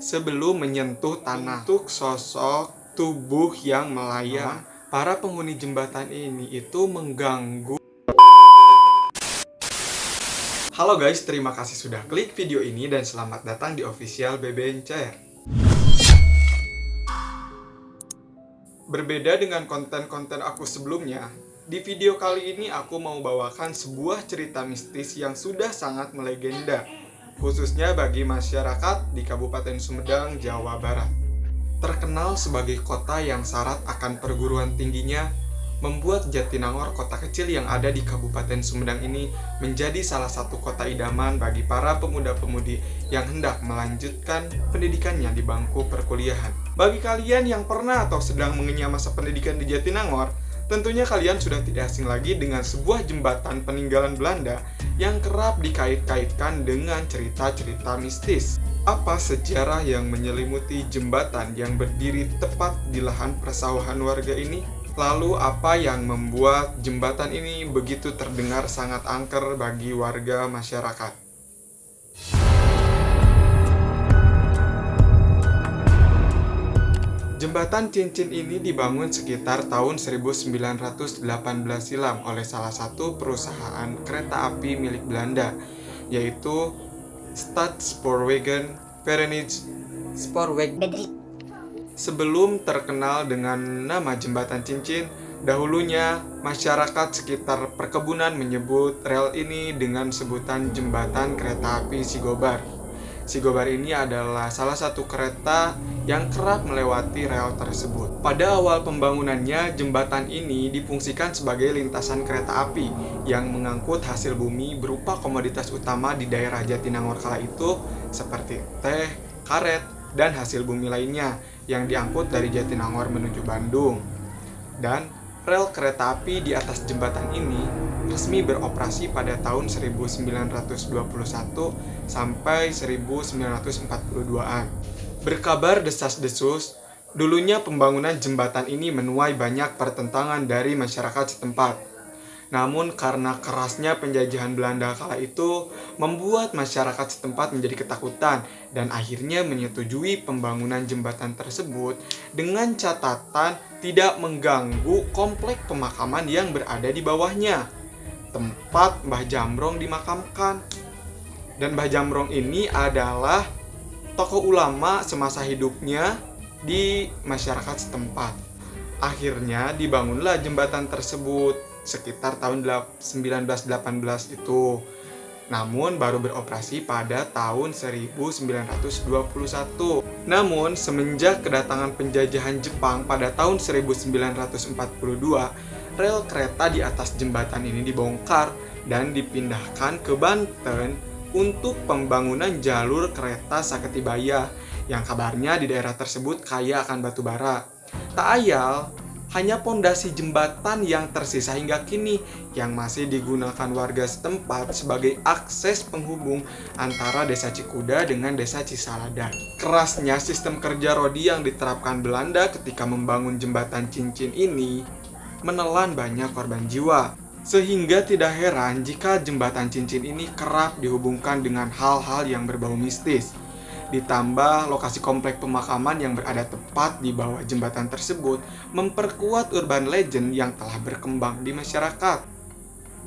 sebelum menyentuh tanah. Untuk sosok tubuh yang melayang, para penghuni jembatan ini itu mengganggu. Halo guys, terima kasih sudah klik video ini dan selamat datang di official BBNCR. Berbeda dengan konten-konten aku sebelumnya, di video kali ini aku mau bawakan sebuah cerita mistis yang sudah sangat melegenda, khususnya bagi masyarakat di Kabupaten Sumedang, Jawa Barat. Terkenal sebagai kota yang syarat akan perguruan tingginya, membuat Jatinangor, kota kecil yang ada di Kabupaten Sumedang ini, menjadi salah satu kota idaman bagi para pemuda-pemudi yang hendak melanjutkan pendidikannya di bangku perkuliahan. Bagi kalian yang pernah atau sedang mengenyam masa pendidikan di Jatinangor, tentunya kalian sudah tidak asing lagi dengan sebuah jembatan peninggalan Belanda yang kerap dikait-kaitkan dengan cerita-cerita mistis. Apa sejarah yang menyelimuti jembatan yang berdiri tepat di lahan persawahan warga ini? Lalu apa yang membuat jembatan ini begitu terdengar sangat angker bagi warga masyarakat? Jembatan cincin ini dibangun sekitar tahun 1918 silam oleh salah satu perusahaan kereta api milik Belanda, yaitu Stadsspoorwegen Verenigd Spoorweg. Sebelum terkenal dengan nama jembatan cincin, dahulunya masyarakat sekitar perkebunan menyebut rel ini dengan sebutan jembatan kereta api Sigobar. Sigobar ini adalah salah satu kereta yang kerap melewati rel tersebut. Pada awal pembangunannya, jembatan ini difungsikan sebagai lintasan kereta api yang mengangkut hasil bumi berupa komoditas utama di daerah Jatinangor kala itu seperti teh, karet, dan hasil bumi lainnya yang diangkut dari Jatinangor menuju Bandung. Dan rel kereta api di atas jembatan ini resmi beroperasi pada tahun 1921 sampai 1942-an. Berkabar desas-desus, dulunya pembangunan jembatan ini menuai banyak pertentangan dari masyarakat setempat. Namun karena kerasnya penjajahan Belanda kala itu membuat masyarakat setempat menjadi ketakutan dan akhirnya menyetujui pembangunan jembatan tersebut dengan catatan tidak mengganggu komplek pemakaman yang berada di bawahnya, tempat Mbah Jamrong dimakamkan. Dan Mbah Jamrong ini adalah tokoh ulama semasa hidupnya di masyarakat setempat. Akhirnya dibangunlah jembatan tersebut sekitar tahun 1918 itu. Namun baru beroperasi pada tahun 1921. Namun semenjak kedatangan penjajahan Jepang pada tahun 1942, rel kereta di atas jembatan ini dibongkar dan dipindahkan ke Banten untuk pembangunan jalur kereta Saketibaya yang kabarnya di daerah tersebut kaya akan batu bara. Tak ayal, hanya pondasi jembatan yang tersisa hingga kini yang masih digunakan warga setempat sebagai akses penghubung antara desa Cikuda dengan desa Cisalada. Kerasnya sistem kerja rodi yang diterapkan Belanda ketika membangun jembatan cincin ini menelan banyak korban jiwa. Sehingga tidak heran jika jembatan cincin ini kerap dihubungkan dengan hal-hal yang berbau mistis. Ditambah lokasi komplek pemakaman yang berada tepat di bawah jembatan tersebut memperkuat urban legend yang telah berkembang di masyarakat.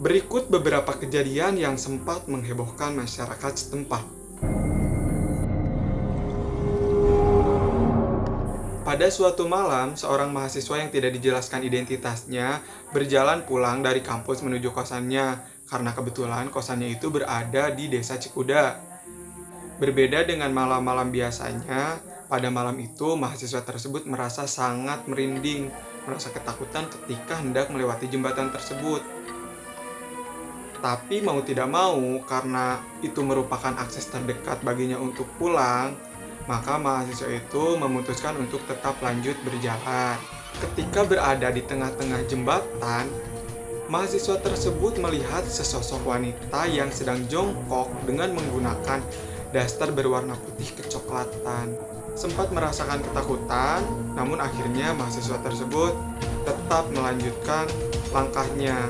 Berikut beberapa kejadian yang sempat menghebohkan masyarakat setempat. Pada suatu malam, seorang mahasiswa yang tidak dijelaskan identitasnya berjalan pulang dari kampus menuju kosannya karena kebetulan kosannya itu berada di desa Cikuda. Berbeda dengan malam-malam biasanya, pada malam itu mahasiswa tersebut merasa sangat merinding, merasa ketakutan ketika hendak melewati jembatan tersebut. Tapi mau tidak mau, karena itu merupakan akses terdekat baginya untuk pulang, maka mahasiswa itu memutuskan untuk tetap lanjut berjalan. Ketika berada di tengah-tengah jembatan, mahasiswa tersebut melihat sesosok wanita yang sedang jongkok dengan menggunakan daster berwarna putih kecoklatan. Sempat merasakan ketakutan, namun akhirnya mahasiswa tersebut tetap melanjutkan langkahnya.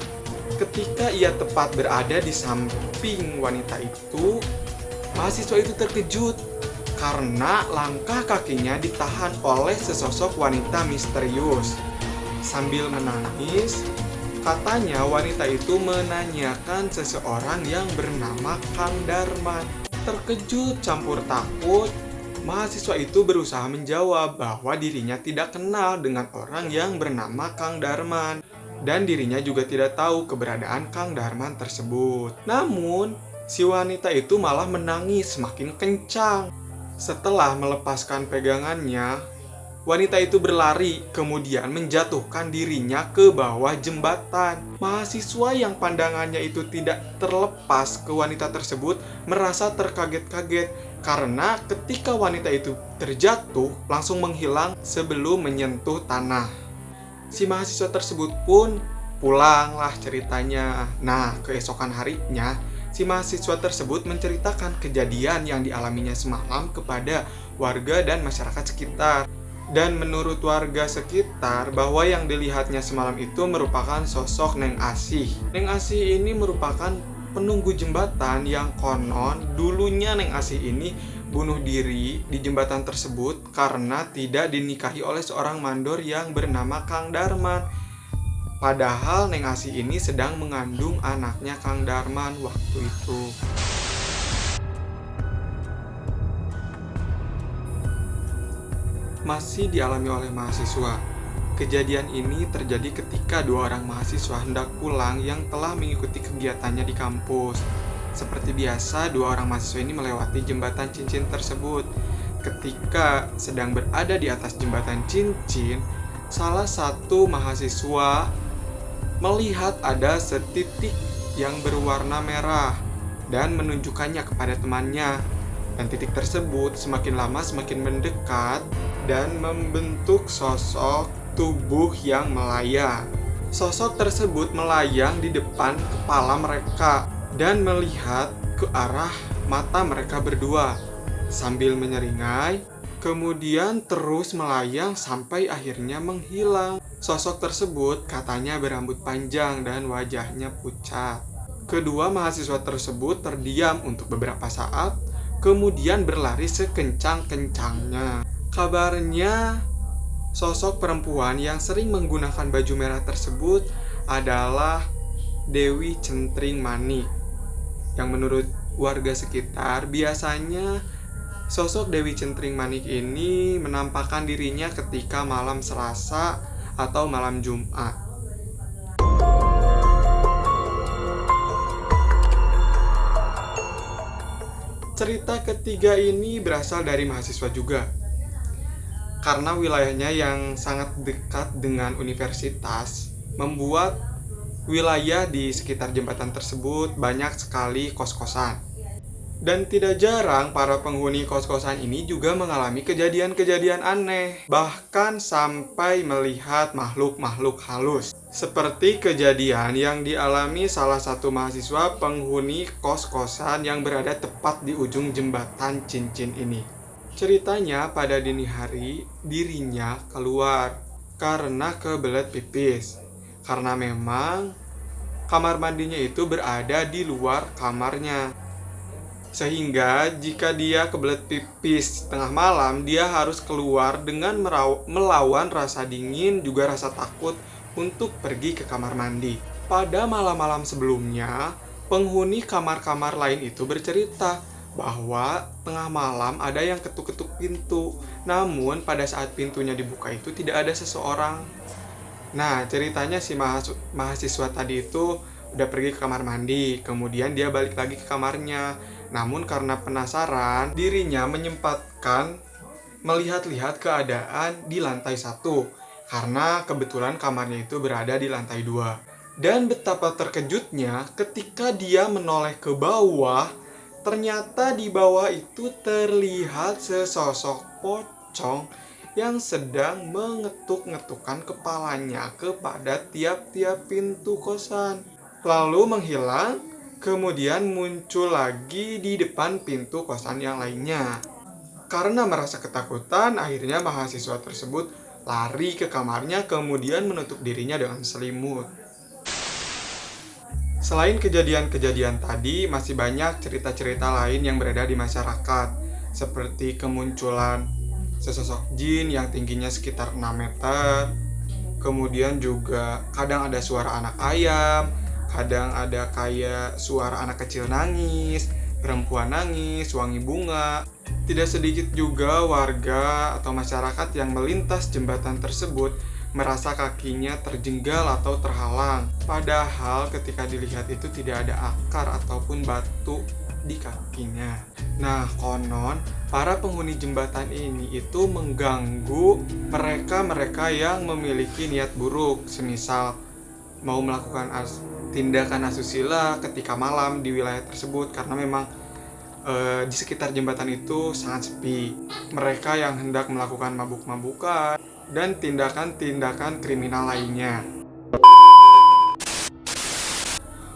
Ketika ia tepat berada di samping wanita itu, mahasiswa itu terkejut karena langkah kakinya ditahan oleh sesosok wanita misterius. Sambil menangis, katanya wanita itu menanyakan seseorang yang bernama Kang Darman. Terkejut campur takut, mahasiswa itu berusaha menjawab bahwa dirinya tidak kenal dengan orang yang bernama Kang Darman. Dan dirinya juga tidak tahu keberadaan Kang Darman tersebut. Namun, si wanita itu malah menangis semakin kencang. Setelah melepaskan pegangannya, wanita itu berlari kemudian menjatuhkan dirinya ke bawah jembatan. Mahasiswa yang pandangannya itu tidak terlepas ke wanita tersebut merasa terkaget-kaget karena ketika wanita itu terjatuh langsung menghilang sebelum menyentuh tanah. Si mahasiswa tersebut pun pulanglah ceritanya. Nah, keesokan harinya, si mahasiswa tersebut menceritakan kejadian yang dialaminya semalam kepada warga dan masyarakat sekitar. Dan menurut warga sekitar, bahwa yang dilihatnya semalam itu merupakan sosok Neng Asih. Neng Asih ini merupakan penunggu jembatan yang konon dulunya Neng Asih ini bunuh diri di jembatan tersebut karena tidak dinikahi oleh seorang mandor yang bernama Kang Darman. Padahal Neng Asih ini sedang mengandung anaknya Kang Darman waktu itu. Masih dialami oleh mahasiswa. Kejadian ini terjadi ketika dua orang mahasiswa hendak pulang yang telah mengikuti kegiatannya di kampus. Seperti biasa, dua orang mahasiswa ini melewati jembatan cincin tersebut. Ketika sedang berada di atas jembatan cincin, salah satu mahasiswa melihat ada setitik yang berwarna merah dan menunjukkannya kepada temannya. Dan titik tersebut semakin lama semakin mendekat dan membentuk sosok tubuh yang melayang. Sosok tersebut melayang di depan kepala mereka dan melihat ke arah mata mereka berdua sambil menyeringai, kemudian terus melayang sampai akhirnya menghilang. Sosok tersebut katanya berambut panjang dan wajahnya pucat. Kedua mahasiswa tersebut terdiam untuk beberapa saat, kemudian berlari sekencang-kencangnya. Kabarnya, sosok perempuan yang sering menggunakan baju merah tersebut adalah Dewi Centring Manik. Yang menurut warga sekitar, biasanya sosok Dewi Centring Manik ini menampakkan dirinya ketika malam Selasa atau malam Jumat. Cerita ketiga ini berasal dari mahasiswa juga. Karena wilayahnya yang sangat dekat dengan universitas, membuat wilayah di sekitar jembatan tersebut banyak sekali kos-kosan. Dan tidak jarang para penghuni kos-kosan ini juga mengalami kejadian-kejadian aneh, bahkan sampai melihat makhluk-makhluk halus. Seperti kejadian yang dialami salah satu mahasiswa penghuni kos-kosan yang berada tepat di ujung jembatan cincin ini. Ceritanya pada dini hari dirinya keluar karena kebelet pipis. Karena memang kamar mandinya itu berada di luar kamarnya. Sehingga jika dia kebelet pipis tengah malam, dia harus keluar dengan melawan rasa dingin juga rasa takut untuk pergi ke kamar mandi. Pada malam-malam sebelumnya, penghuni kamar-kamar lain itu bercerita bahwa tengah malam ada yang ketuk-ketuk pintu. Namun pada saat pintunya dibuka itu tidak ada seseorang. Nah, ceritanya si mahasiswa tadi itu udah pergi ke kamar mandi, kemudian dia balik lagi ke kamarnya. Namun karena penasaran, dirinya menyempatkan melihat-lihat keadaan di lantai 1, karena kebetulan kamarnya itu berada di lantai 2. Dan betapa terkejutnya ketika dia menoleh ke bawah, ternyata di bawah itu terlihat sesosok pocong yang sedang mengetuk-ngetukkan kepalanya kepada tiap-tiap pintu kosan. Lalu menghilang, kemudian muncul lagi di depan pintu kosan yang lainnya. Karena merasa ketakutan, akhirnya mahasiswa tersebut lari ke kamarnya kemudian menutup dirinya dengan selimut. Selain kejadian-kejadian tadi, masih banyak cerita-cerita lain yang beredar di masyarakat. seperti kemunculan sesosok jin yang tingginya sekitar 6 meter. Kemudian juga kadang ada suara anak ayam, kadang ada kayak suara anak kecil nangis, perempuan nangis, wangi bunga. Tidak sedikit juga warga atau masyarakat yang melintas jembatan tersebut merasa kakinya terjenggal atau terhalang. Padahal ketika dilihat itu tidak ada akar ataupun batu di kakinya. Nah, konon para penghuni jembatan ini itu mengganggu mereka-mereka yang memiliki niat buruk, semisal mau melakukan tindakan asusila ketika malam di wilayah tersebut, karena memang di sekitar jembatan itu sangat sepi. Mereka yang hendak melakukan mabuk-mabukan dan tindakan-tindakan kriminal lainnya.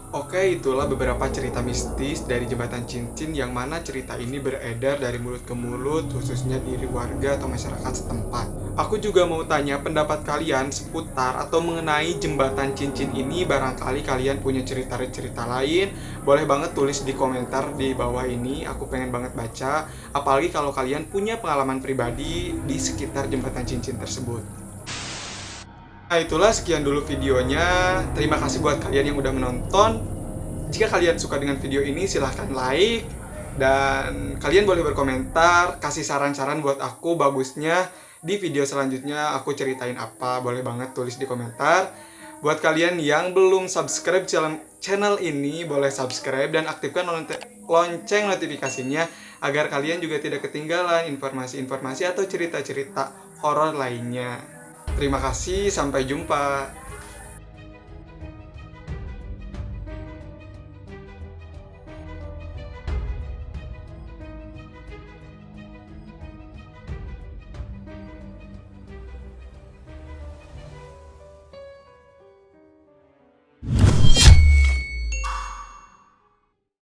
Oke, itulah beberapa cerita mistis dari Jembatan Cincin yang mana cerita ini beredar dari mulut ke mulut, khususnya di warga atau masyarakat setempat. Aku juga mau tanya pendapat kalian seputar atau mengenai Jembatan Cincin ini. Barangkali kalian punya cerita-cerita lain, boleh banget tulis di komentar di bawah ini. Aku pengen banget baca, apalagi kalau kalian punya pengalaman pribadi di sekitar Jembatan Cincin tersebut. Nah, itulah sekian dulu videonya. Terima kasih buat kalian yang udah menonton. Jika kalian suka dengan video ini, silahkan like. Dan kalian boleh berkomentar, kasih saran-saran buat aku bagusnya di video selanjutnya aku ceritain apa. Boleh banget tulis di komentar. Buat kalian yang belum subscribe channel ini, boleh subscribe dan aktifkan lonceng notifikasinya agar kalian juga tidak ketinggalan informasi-informasi atau cerita-cerita horor lainnya. Terima kasih, sampai jumpa.